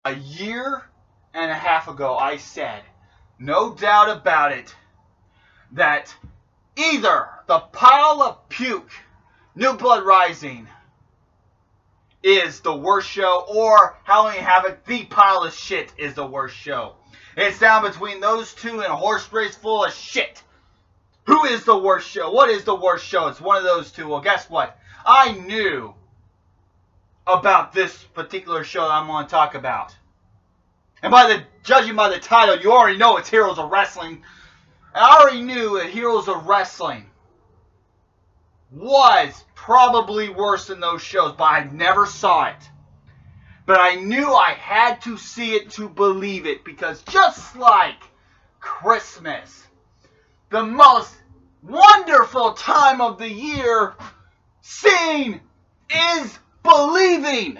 A year and a half ago, I said, no doubt about it, that either the pile of puke, New Blood Rising, is the worst show, or Halloween Havoc, the pile of shit, is the worst show. It's down between those two and a horse race full of shit. Who is the worst show? What is the worst show? It's one of those two. Well, guess what? I knew about this particular show that I'm going to talk about. And judging by the title, you already know it's Heroes of Wrestling. I already knew that Heroes of Wrestling was probably worse than those shows, but I never saw it. But I knew I had to see it to believe it, because just like Christmas, the most wonderful time of the year, seeing is believing.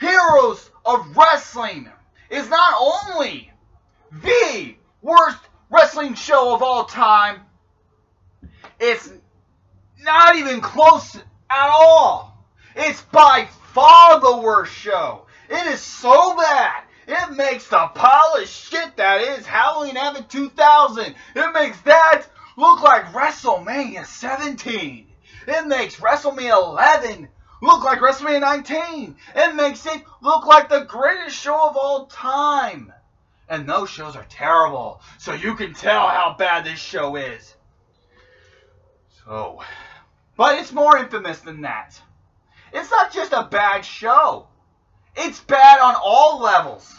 Heroes of Wrestling is not only the worst wrestling show of all time, it's not even close at all. It's by far the worst show. It is so bad. It makes the pile of shit that is Halloween Havoc 2000. It makes that look like WrestleMania 17. It makes WrestleMania 11 look like WrestleMania 19. It makes it look like the greatest show of all time. And those shows are terrible. So you can tell how bad this show is. But it's more infamous than that. It's not just a bad show. It's bad on all levels.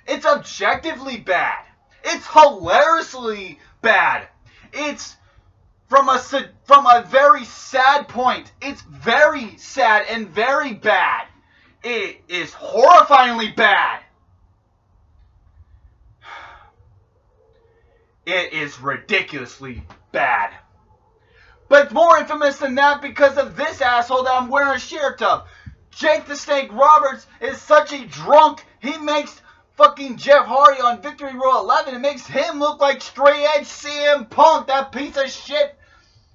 It's objectively bad. It's hilariously bad. It's from a very sad point. It's very sad and very bad. It is horrifyingly bad. It is ridiculously bad. But more infamous than that because of this asshole that I'm wearing a shirt of. Jake the Snake Roberts is such a drunk. He makes fucking Jeff Hardy on Victory Road 11. It makes him look like straight edge CM Punk. That piece of shit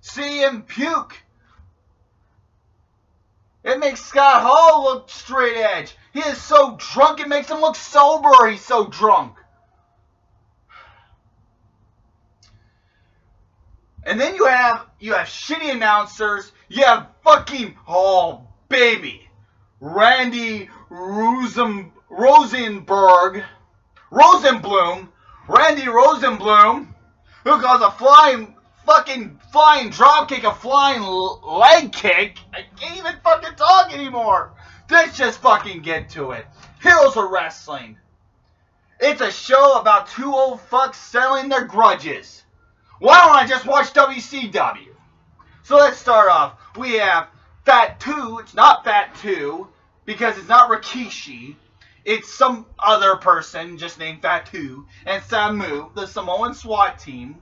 CM Puke. It makes Scott Hall look straight edge. He is so drunk it makes him look sober. He's so drunk. And then you have shitty announcers. You have fucking, oh baby, Randy Rosenblum, Randy Rosenblum, who goes a flying drop kick, a flying leg kick. I can't even fucking talk anymore. Let's just fucking get to it. Heroes of Wrestling. It's a show about two old fucks settling their grudges. Why don't I just watch WCW? So let's start off. We have Fat 2. It's not Fat 2 because it's not Rikishi. It's some other person just named Fat 2. And Samu, the Samoan SWAT team,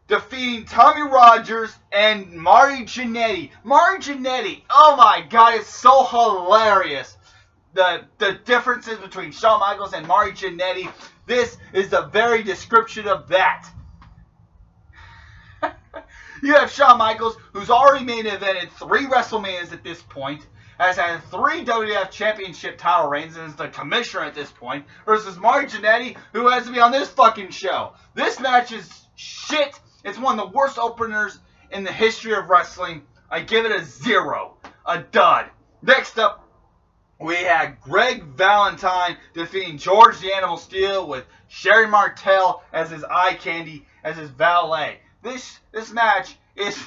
defeating Tommy Rogers and Marty Jannetty. Marty Jannetty, oh my god, it's so hilarious. The differences between Shawn Michaels and Marty Jannetty. This is the very description of that. You have Shawn Michaels, who's already main evented 3 WrestleManias at this point, has had 3 WWF Championship title reigns, and is the commissioner at this point, versus Marty Jannetty, who has to be on this fucking show. This match is shit. It's one of the worst openers in the history of wrestling. I give it a 0. A dud. Next up, we had Greg Valentine defeating George the Animal Steel with Sherry Martel as his eye candy, as his valet. This match is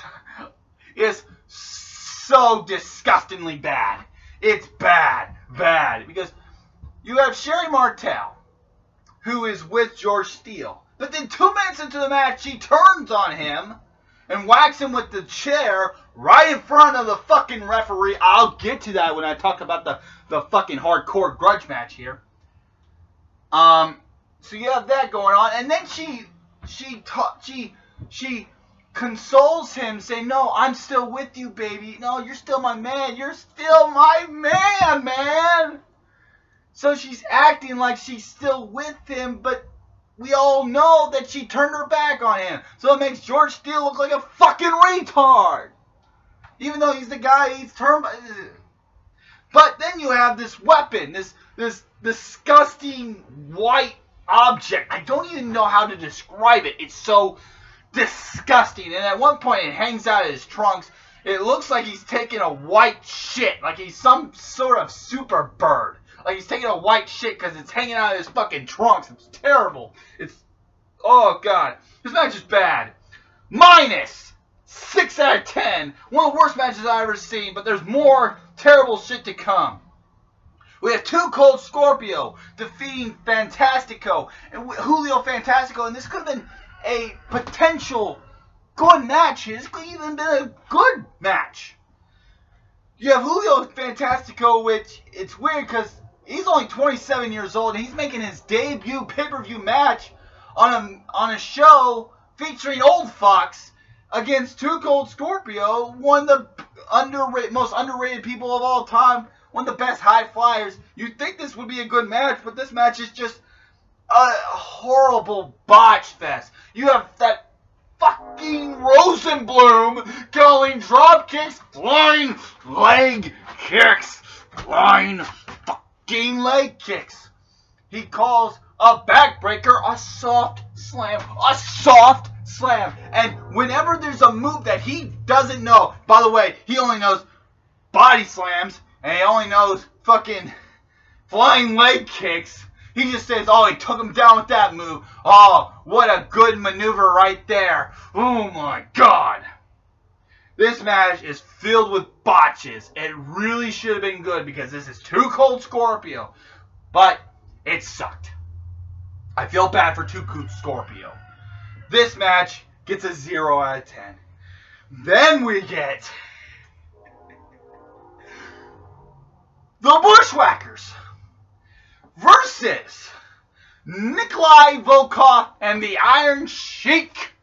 so disgustingly bad. It's bad. Because you have Sherry Martel, who is with George Steele. But then 2 minutes into the match, she turns on him and whacks him with the chair right in front of the fucking referee. I'll get to that when I talk about the fucking hardcore grudge match here. So you have that going on, and then she consoles him, saying, "No, I'm still with you, baby. No, you're still my man. You're still my man." So she's acting like she's still with him, but we all know that she turned her back on him. So it makes George Steele look like a fucking retard. Even though he's the guy he's turned by. But then you have this weapon, this disgusting white object. I don't even know how to describe it. It's so disgusting. And at one point it hangs out of his trunks. It looks like he's taking a white shit. Like he's some sort of super bird. Like he's taking a white shit because it's hanging out of his fucking trunks. It's terrible. It's... Oh, God. This match is bad. Minus 6 out of 10. One of the worst matches I've ever seen, but there's more terrible shit to come. We have Too Cold Scorpio defeating Fantastico and Julio Fantastico, and this could have been a potential good match. This could even been a good match. You have Julio Fantastico, which it's weird because he's only 27 years old, and he's making his debut pay-per-view match on a show featuring Old Fox against Too Cold Scorpio, one of the most underrated people of all time, one of the best high flyers. You'd think this would be a good match, but this match is just a horrible botch fest. You have that fucking Rosenblum calling drop kicks flying leg kicks. Flying fucking leg kicks. He calls a backbreaker a soft slam. A soft slam. And whenever there's a move that he doesn't know, by the way, he only knows body slams, and he only knows fucking flying leg kicks. He just says, oh, he took him down with that move. Oh, what a good maneuver right there. Oh my God. This match is filled with botches. It really should have been good because this is Too Cold Scorpio. But it sucked. I feel bad for Too Cold Scorpio. This match gets a 0 out of 10. Then we get the Bushwhackers versus Nikolai Volkov and the Iron Sheik.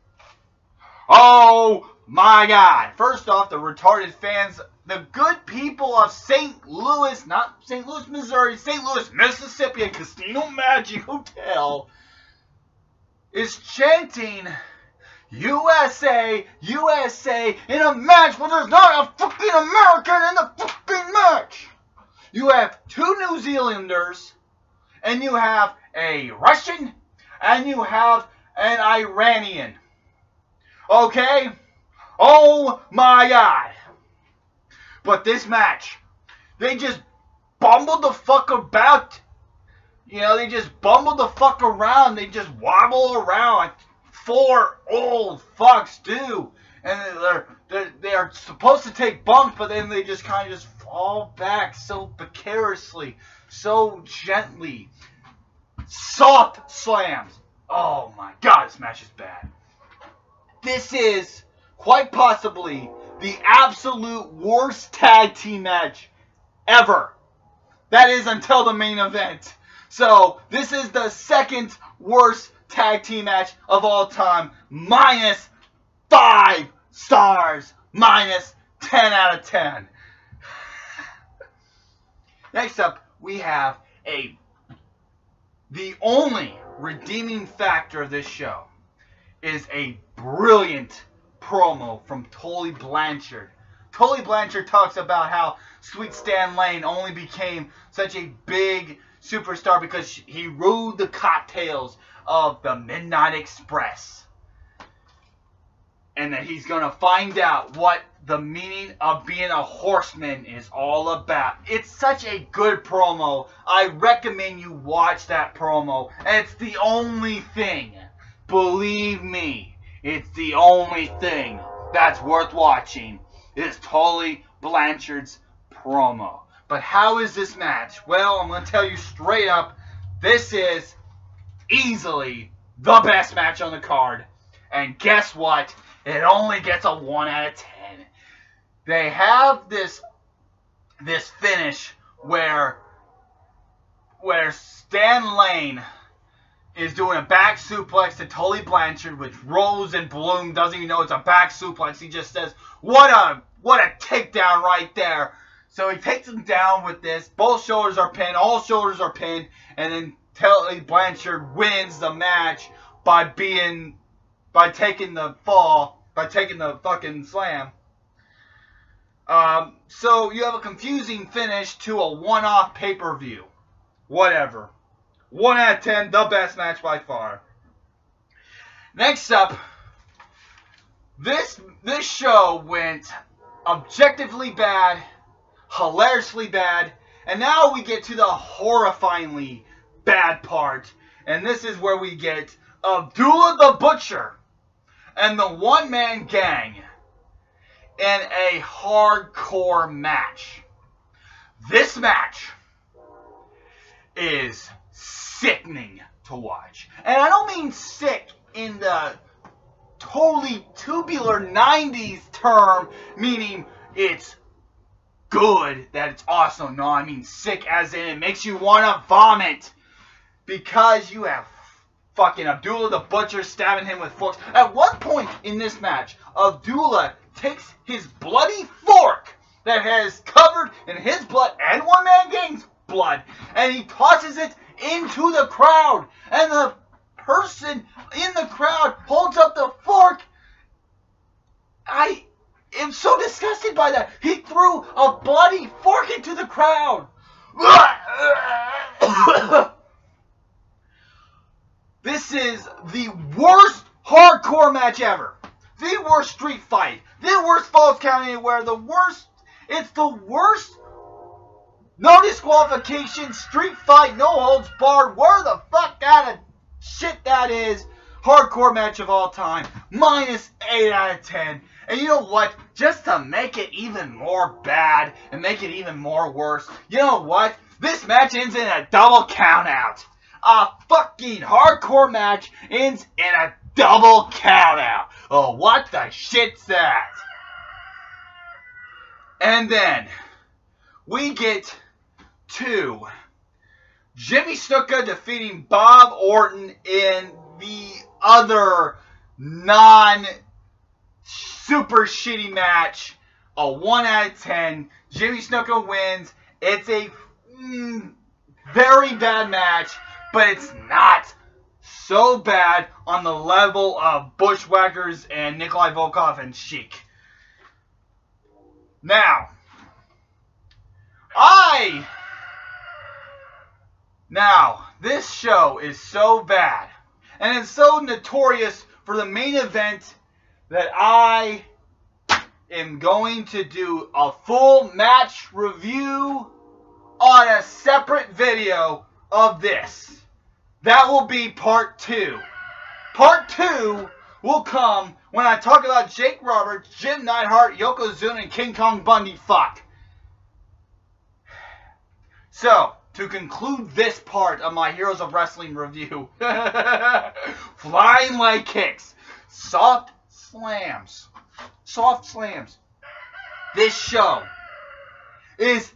Oh my God. First off, the retarded fans, the good people of St. Louis, not St. Louis, Missouri, St. Louis, Mississippi, at Casino Magic Hotel is chanting USA, USA in a match where there's not a fucking American in the fucking match. You have 2 New Zealanders, and you have a Russian, and you have an Iranian. Okay? Oh my God. But this match, they just bumbled the fuck about. You know, they just bumbled the fuck around. They just wobble around like 4 old fucks do. And they are supposed to take bumps, but then they just kind of just fall back so precariously, so gently. Soft slams. Oh my God, this match is bad. This is quite possibly the absolute worst tag team match ever. That is until the main event. So, this is the second worst tag team match of all time. Minus 5 stars. Minus 10 out of 10. Next up, we have the only redeeming factor of this show is a brilliant promo from Tully Blanchard. Tully Blanchard talks about how Sweet Stan Lane only became such a big superstar because he rode the coattails of the Midnight Express. And that he's going to find out what the meaning of being a horseman is all about. It's such a good promo. I recommend you watch that promo. And it's the only thing, believe me, it's the only thing that's worth watching is Tully Blanchard's promo. But how is this match? Well, I'm going to tell you straight up, this is easily the best match on the card. And guess what? It only gets a 1 out of 10. They have this finish where Stan Lane is doing a back suplex to Tully Blanchard, which Rosenblum doesn't even know it's a back suplex. He just says, what a takedown right there. So he takes him down with this. Both shoulders are pinned. All shoulders are pinned. And then Tully Blanchard wins the match by taking the fall, by taking the fucking slam. So you have a confusing finish to a one-off pay-per-view. Whatever. 1 out of 10, the best match by far. Next up, this show went objectively bad, hilariously bad, and now we get to the horrifyingly bad part. And this is where we get Abdullah the Butcher and the one-man gang in a hardcore match. This match is sickening to watch. And I don't mean sick in the totally tubular 90s term, meaning it's good, that it's awesome. No, I mean sick as in it makes you want to vomit. Because you have fucking Abdullah the Butcher stabbing him with forks. At one point in this match, Abdullah takes his bloody fork that has covered in his blood and One Man Gang's blood, and he tosses it into the crowd. And the person in the crowd holds up the fork. I am so disgusted by that. He threw a bloody fork into the crowd. This is the worst hardcore match ever. The worst street fight. The worst Falls Count Anywhere. The worst. It's the worst. No disqualification. Street fight. No holds barred. Where the fuck out of shit that is. Hardcore match of all time. Minus 8 out of 10. And you know what? Just to make it even more bad and make it even more worse. You know what? This match ends in a double count out. A fucking hardcore match ends in a double count out. Oh, what the shit's that? And then we get to Jimmy Snuka defeating Bob Orton in the other non-super shitty match. A 1 out of 10. Jimmy Snuka wins. It's a very bad match. But it's not so bad on the level of Bushwhackers and Nikolai Volkov and Sheik. Now, this show is so bad, and it's so notorious for the main event that I am going to do a full match review on a separate video of this. That will be part 2. Part 2 will come when I talk about Jake Roberts, Jim Neidhart, Yokozuna, and King Kong Bundy. Fuck. So, to conclude this part of my Heroes of Wrestling review, flying leg kicks, soft slams. This show is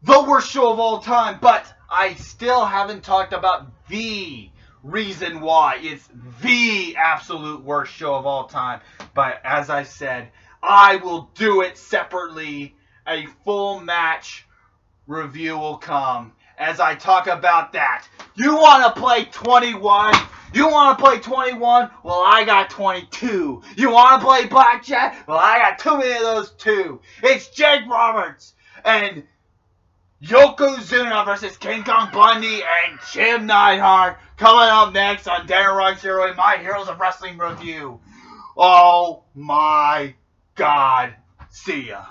the worst show of all time, but I still haven't talked about the reason why it's the absolute worst show of all time. But as I said, I will do it separately. A full match review will come as I talk about that. You want to play 21? You want to play 21? Well, I got 22. You want to play blackjack? Well, I got too many of those too. It's Jake Roberts and Yokozuna versus King Kong Bundy and Jim Neidhart coming up next on Darren Rock's Hero, my Heroes of Wrestling review. Oh my God. See ya.